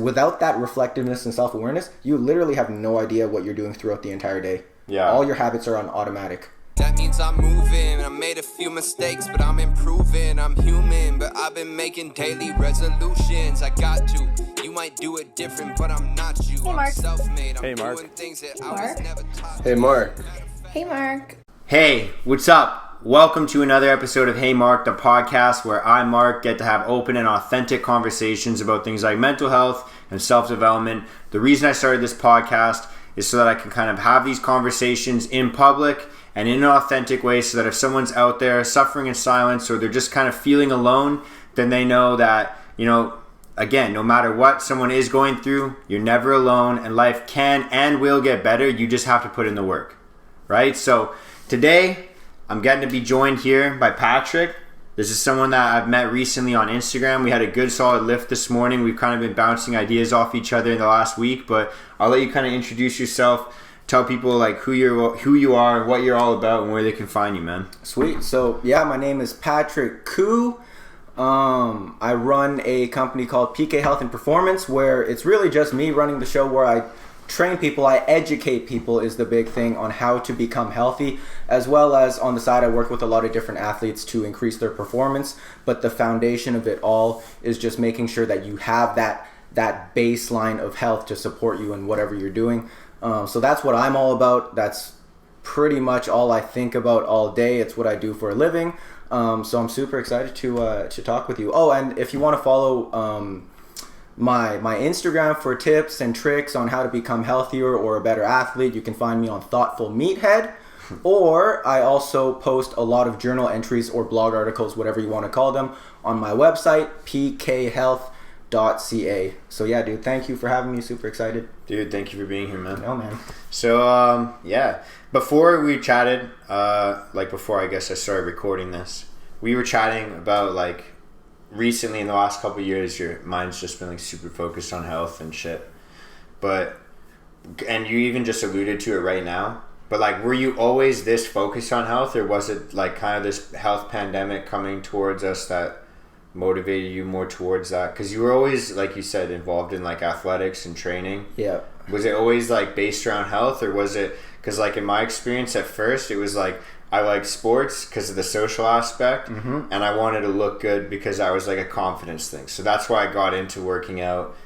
Without that reflectiveness and self-awareness, you literally have no idea what you're doing throughout the entire day. Yeah. All your habits are on automatic. That means I'm moving. I made a few mistakes, but I'm improving. I'm human, but I've been making daily resolutions. I got to. You might do it different, but I'm not you. Hey, Mark. I'm self-made. I'm Hey, Mark. doing things that I Mark. was never taught. Hey, Mark. Hey, Mark. Hey, what's up? Welcome to another episode of Hey Mark, the podcast where I, Mark, get to have open and authentic conversations about things like mental health and self-development. The reason I started this podcast is so that I can kind of have these conversations in public and in an authentic way, so that if someone's out there suffering in silence or they're just kind of feeling alone, then they know that, again, no matter what someone is going through, you're never alone, and life can and will get better. You just have to put in the work, right? So today, I'm getting to be joined here by Patrick. This is someone that I've met recently on Instagram. We had a good solid lift this morning. We've kind of been bouncing ideas off each other in the last week, but I'll let you kind of introduce yourself, tell people like who you are, what you're all about, and where they can find you, man. Sweet. So yeah, my name is Patrick Koo. I run a company called PK Health and Performance, where it's really just me running the show, where I train people, I educate people is the big thing on how to become healthy, as well as on the side I work with a lot of different athletes to increase their performance. But the foundation of it all is just making sure that you have that baseline of health to support you in whatever you're doing. So that's what I'm all about. That's pretty much all I think about all day. It's what I do for a living. So I'm super excited to talk with you. Oh, and if you want to follow my Instagram for tips and tricks on how to become healthier or a better athlete, you can find me on Thoughtful Meathead. Or I also post a lot of journal entries or blog articles, whatever you want to call them, on my website, pkhealth.ca. So yeah, dude, thank you for having me. Super excited. Dude, thank you for being here, man. No, man. So, before we chatted, before I guess I started recording this, we were chatting about, recently in the last couple of years, your mind's just been, super focused on health and shit. And you even just alluded to it right now. But, were you always this focused on health, or was it, kind of this health pandemic coming towards us that motivated you more towards that? Because you were always, like you said, involved in athletics and training. Yeah. Was it always based around health, or was it because in my experience at first it was I liked sports because of the social aspect, and I wanted to look good because I was a confidence thing. So that's why I got into working out,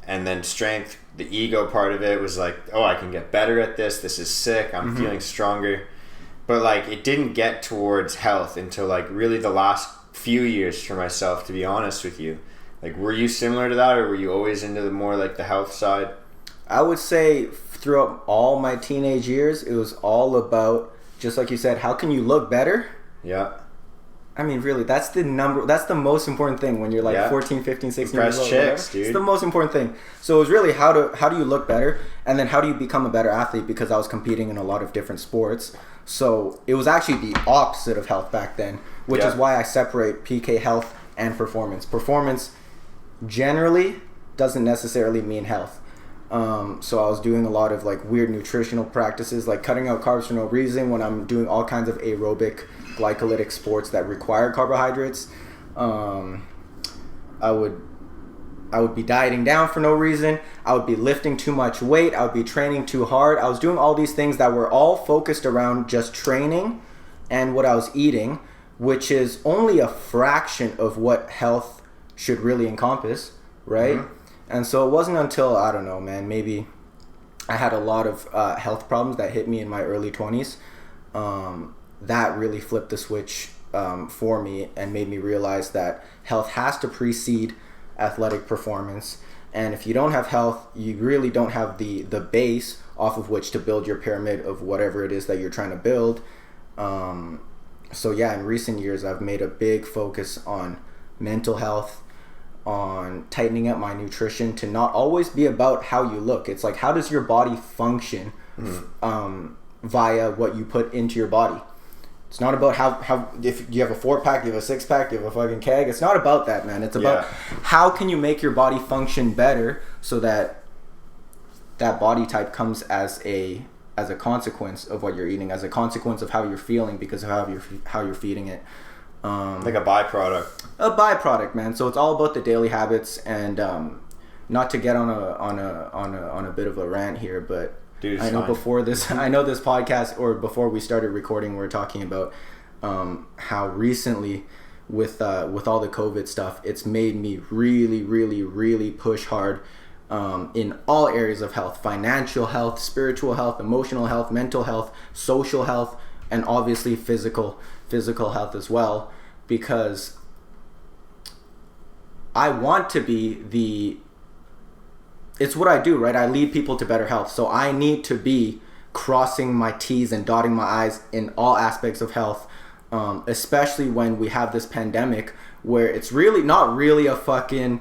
and then strength, the ego part of it was I can get better at this. This is sick. I'm feeling stronger. But it didn't get towards health until really the last few years for myself, to be honest with you. Were you similar to that, or were you always into the more the health side? I would say throughout all my teenage years, it was all about, just like you said, how can you look better? Yeah. I mean, really, that's the most important thing when you're 14, 15, 16 years old. Chicks, dude. It's the most important thing. So it was really how do you look better, and then how do you become a better athlete, because I was competing in a lot of different sports. So it was actually the opposite of health back then, which is why I separate PK Health and Performance. Performance generally doesn't necessarily mean health. So I was doing a lot of weird nutritional practices, cutting out carbs for no reason when I'm doing all kinds of aerobic glycolytic sports that require carbohydrates. I would be dieting down for no reason. I would be lifting too much weight. I would be training too hard. I was doing all these things that were all focused around just training and what I was eating, which is only a fraction of what health should really encompass, right? Mm-hmm. And so it wasn't until, I don't know, man, maybe I had a lot of health problems that hit me in my early 20s that really flipped the switch for me and made me realize that health has to precede athletic performance. And if you don't have health, you really don't have the base off of which to build your pyramid of whatever it is that you're trying to build. So yeah, in recent years, I've made a big focus on mental health, on tightening up my nutrition to not always be about how you look. It's how does your body function via what you put into your body. It's not about how if you have a 4-pack, you have a 6-pack, you have a fucking keg. It's not about that, man. It's about how can you make your body function better so that that body type comes as a consequence of what you're eating, as a consequence of how you're feeling because of how you're feeding it. A byproduct. A byproduct, man. So it's all about the daily habits, and not to get on a bit of a rant here, but dude, I know fine. before this, I know this podcast, or before we started recording, we were talking about how recently with all the COVID stuff, it's made me really, really, really push hard in all areas of health: financial health, spiritual health, emotional health, mental health, social health, and obviously physical health as well, because I want to be it's what I do, right? I lead people to better health. So I need to be crossing my T's and dotting my I's in all aspects of health, especially when we have this pandemic where it's really not really a fucking,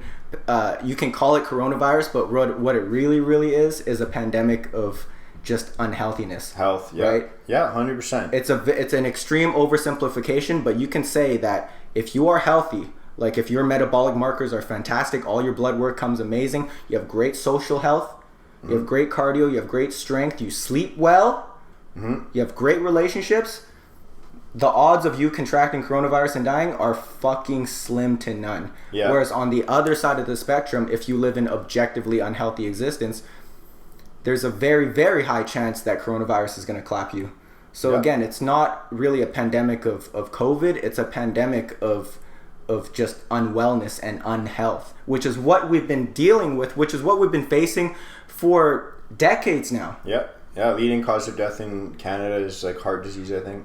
you can call it coronavirus, but what it really is a pandemic of just unhealthiness. Health, yeah. Right? Yeah, 100%. It's an extreme oversimplification, but you can say that if you are healthy, like if your metabolic markers are fantastic, all your blood work comes amazing, you have great social health, you have great cardio, you have great strength, you sleep well, you have great relationships, the odds of you contracting coronavirus and dying are fucking slim to none. Yeah. Whereas on the other side of the spectrum, if you live an objectively unhealthy existence, there's a very, very high chance that coronavirus is going to clap you. So again, it's not really a pandemic of COVID, it's a pandemic of just unwellness and unhealth, which is what we've been dealing with, which is what we've been facing for decades now. Yeah. Leading cause of death in Canada is like heart disease, I think.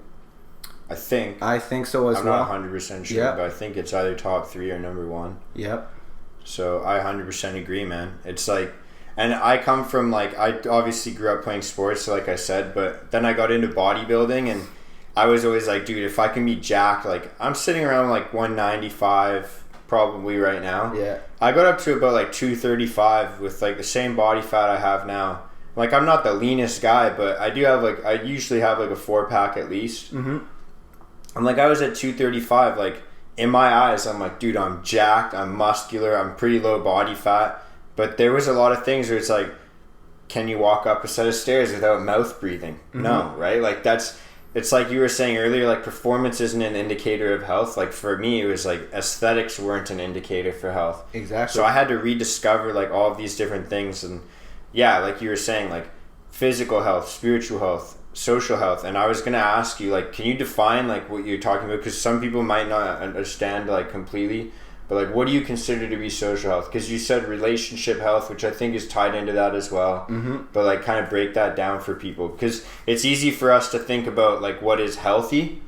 I think so as well. I'm not 100% sure, but I think it's either top 3 or number 1. Yep. So I 100% agree, man. It's like, and I come from like, I obviously grew up playing sports, like I said, but then I got into bodybuilding, and I was always like, dude, if I can be jacked, like I'm sitting around like 195 probably right now. Yeah. I got up to about like 235 with like the same body fat I have now. Like I'm not the leanest guy, but I do have like, I usually have like a 4-pack at least. Mm-hmm. And like I was at 235, like in my eyes, I'm like, dude, I'm jacked, I'm muscular, I'm pretty low body fat. But there was a lot of things where it's like, can you walk up a set of stairs without mouth breathing? No, right? Like it's like you were saying earlier, like performance isn't an indicator of health. Like for me, it was like aesthetics weren't an indicator for health. Exactly. So I had to rediscover like all of these different things. And yeah, like you were saying, like physical health, spiritual health, social health. And I was going to ask you, like, can you define like what you're talking about? Because some people might not understand like completely. But like, what do you consider to be social health? Because you said relationship health, which I think is tied into that as well. But like, kind of break that down for people, because it's easy for us to think about like what is healthy,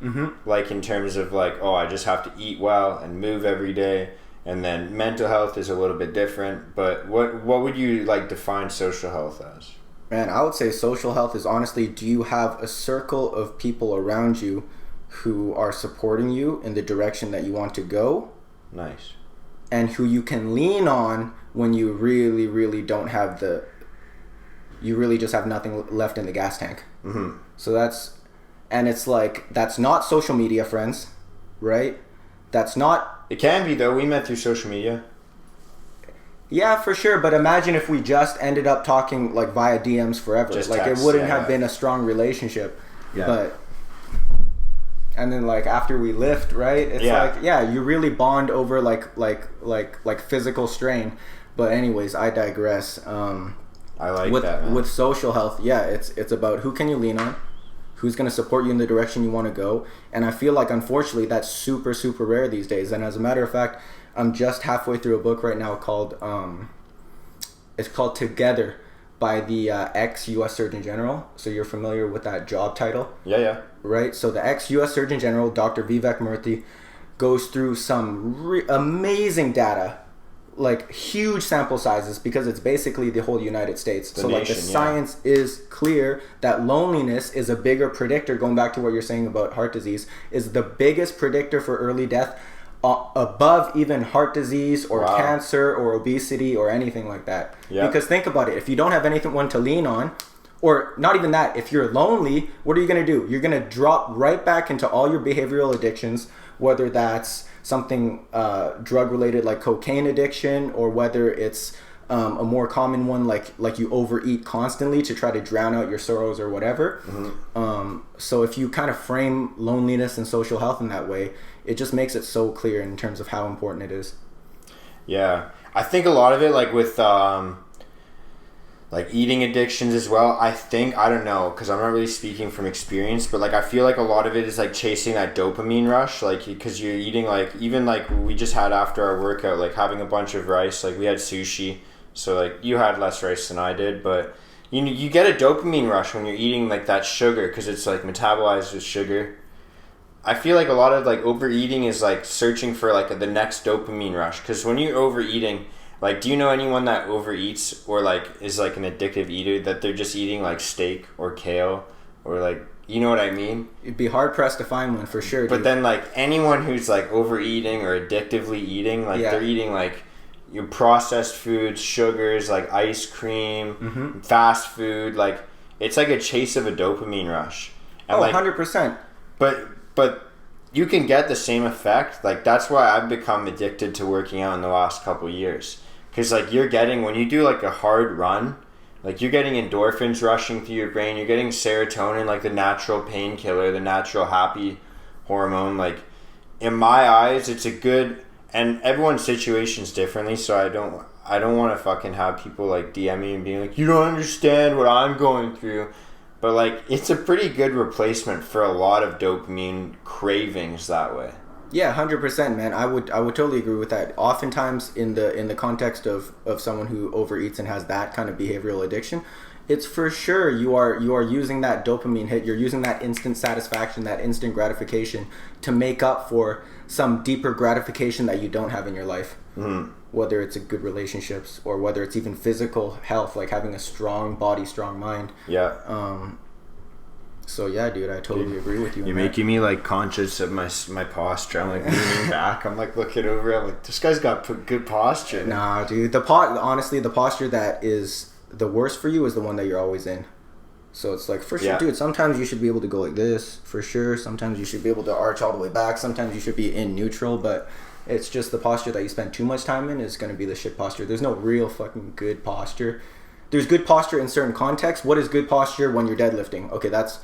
like in terms of like, oh, I just have to eat well and move every day, and then mental health is a little bit different. But what would you like define social health as? Man, I would say social health is honestly, do you have a circle of people around you who are supporting you in the direction that you want to go? Nice. And who you can lean on when you really, really don't have you really just have nothing left in the gas tank. So it's like, that's not social media, friends, right? That's not... It can be, though. We met through social media. Yeah, for sure. But imagine if we just ended up talking like via DMs forever. Just like text, it wouldn't have been a strong relationship. Yeah. But... And then like after we lift, right? It's like, yeah, you really bond over like physical strain. But anyways, I digress. I like that, man. With social health, yeah, it's about who can you lean on, who's going to support you in the direction you want to go. And I feel like unfortunately that's super, super rare these days. And as a matter of fact, I'm just halfway through a book right now called it's called Together by the ex-U.S. Surgeon General. So you're familiar with that job title? Yeah. Right? So the ex-U.S. Surgeon General, Dr. Vivek Murthy, goes through some amazing data, like huge sample sizes, because it's basically the whole United States. So like the science is clear that loneliness is a bigger predictor, going back to what you're saying about heart disease, is the biggest predictor for early death, above even heart disease or cancer or obesity or anything like that. Yeah. Because think about it, if you don't have anyone to lean on, or not even that, if you're lonely, what are you going to do? You're going to drop right back into all your behavioral addictions, whether that's something drug related like cocaine addiction, or whether it's a more common one like you overeat constantly to try to drown out your sorrows or whatever. So if you kind of frame loneliness and social health in that way, it just makes it so clear in terms of how important it is. Yeah. I think a lot of it, like with like eating addictions as well, I don't know, because I'm not really speaking from experience, but like I feel like a lot of it is like chasing that dopamine rush, like because you're eating, like even like we just had after our workout, like having a bunch of rice, like we had sushi, so like you had less rice than I did, but you get a dopamine rush when you're eating like that sugar, because it's like metabolized with sugar. I feel like a lot of like overeating is like searching for like the next dopamine rush, because when you're overeating, like, do you know anyone that overeats or like is like an addictive eater, that they're just eating like steak or kale or like, you know what I mean? It'd be hard pressed to find one for sure. But dude. then like anyone who's like overeating or addictively eating, like they're eating like your processed foods, sugars, like ice cream, fast food, like it's like a chase of a dopamine rush. And 100%. But you can get the same effect. Like that's why I've become addicted to working out in the last couple of years. Because like you're getting, when you do like a hard run, like you're getting endorphins rushing through your brain. You're getting serotonin, like the natural painkiller, the natural happy hormone. Like in my eyes, it's a good, and everyone's situation's differently. So I don't want to fucking have people like DM me and being like, you don't understand what I'm going through. But like it's a pretty good replacement for a lot of dopamine cravings that way. Yeah, 100%, man. I would totally agree with that. Oftentimes in the context of someone who overeats and has that kind of behavioral addiction, it's for sure you are using that dopamine hit, you're using that instant satisfaction, that instant gratification to make up for some deeper gratification that you don't have in your life. Mm-hmm. Whether it's a good relationships or whether it's even physical health, like having a strong body, strong mind. Yeah. So yeah, dude, I totally agree with you. You're making me like conscious of my posture. I'm like leaning back. I'm like looking over. I'm like, this guy's got good posture. Nah, dude. Honestly, the posture that is the worst for you is the one that you're always in. So it's like, for sure, dude, sometimes you should be able to go like this, for sure. Sometimes you should be able to arch all the way back. Sometimes you should be in neutral, but it's just the posture that you spend too much time in is going to be the shit posture. There's no real fucking good posture. There's good posture in certain contexts. What is good posture when you're deadlifting? Okay, that's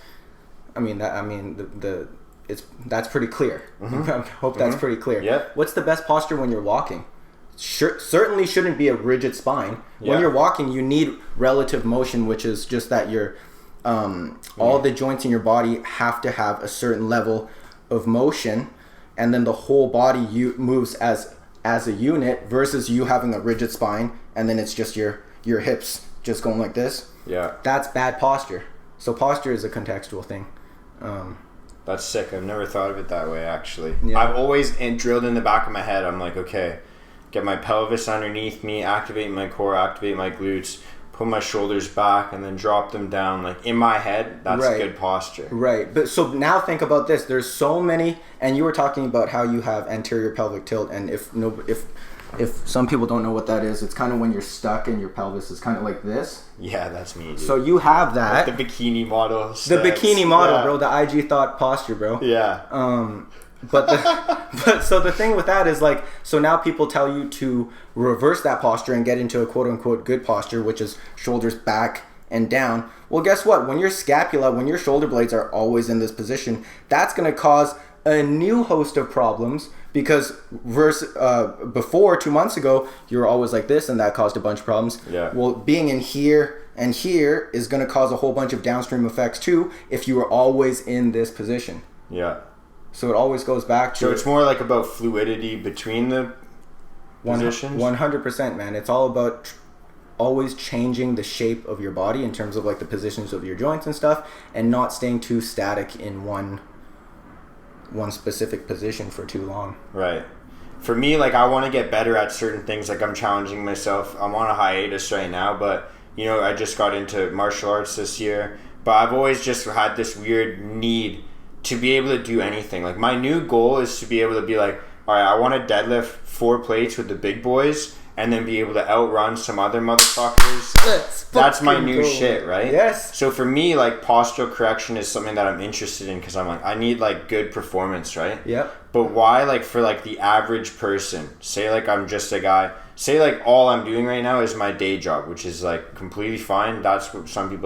pretty clear. Mm-hmm. I hope that's pretty clear. Yep. What's the best posture when you're walking? Certainly shouldn't be a rigid spine. When you're walking, you need relative motion, which is just that your all the joints in your body have to have a certain level of motion, and then the whole body moves as a unit versus you having a rigid spine, and then it's just your hips just going like this. Yeah. That's bad posture. So posture is a contextual thing. That's sick. I've never thought of it that way, actually. Yeah. I've always drilled in the back of my head. I'm like, okay, get my pelvis underneath me, activate my core, activate my glutes, put my shoulders back, and then drop them down. Like in my head, that's good posture. Right. But so now think about this. There's so many, and you were talking about how you have anterior pelvic tilt, and if some people don't know what that is, it's kind of when you're stuck and your pelvis is kind of like this. Yeah, that's me, dude. So you have that. Like the bikini model. The bikini model, bro. The IG thought posture, bro. Yeah. But so the thing with that is like, so now people tell you to reverse that posture and get into a quote unquote good posture, which is shoulders back and down. Well, guess what? When your scapula, when your shoulder blades are always in this position, that's going to cause a new host of problems, because before 2 months ago you were always like this, and that caused a bunch of problems. Yeah. Well, being in here and here is going to cause a whole bunch of downstream effects too if you were always in this position. Yeah. So it always goes back to... So it's more like about fluidity between the positions? 100%, man. It's all about always changing the shape of your body in terms of like the positions of your joints and stuff, and not staying too static in one specific position for too long. Right. For me, like, I want to get better at certain things. Like, I'm challenging myself. I'm on a hiatus right now, but, you know, I just got into martial arts this year. But I've always just had this weird need to be able to do anything. Like, my new goal is to be able to be like, all right, I want to deadlift 4 plates with the big boys and then be able to outrun some other motherfuckers. That's my new shit, right? Yes. So for me, like, postural correction is something that I'm interested in, because I'm like, I need like good performance, right? Yep. But why, like, for like the average person, say like I'm just a guy, say like all I'm doing right now is my day job, which is like completely fine. That's what some people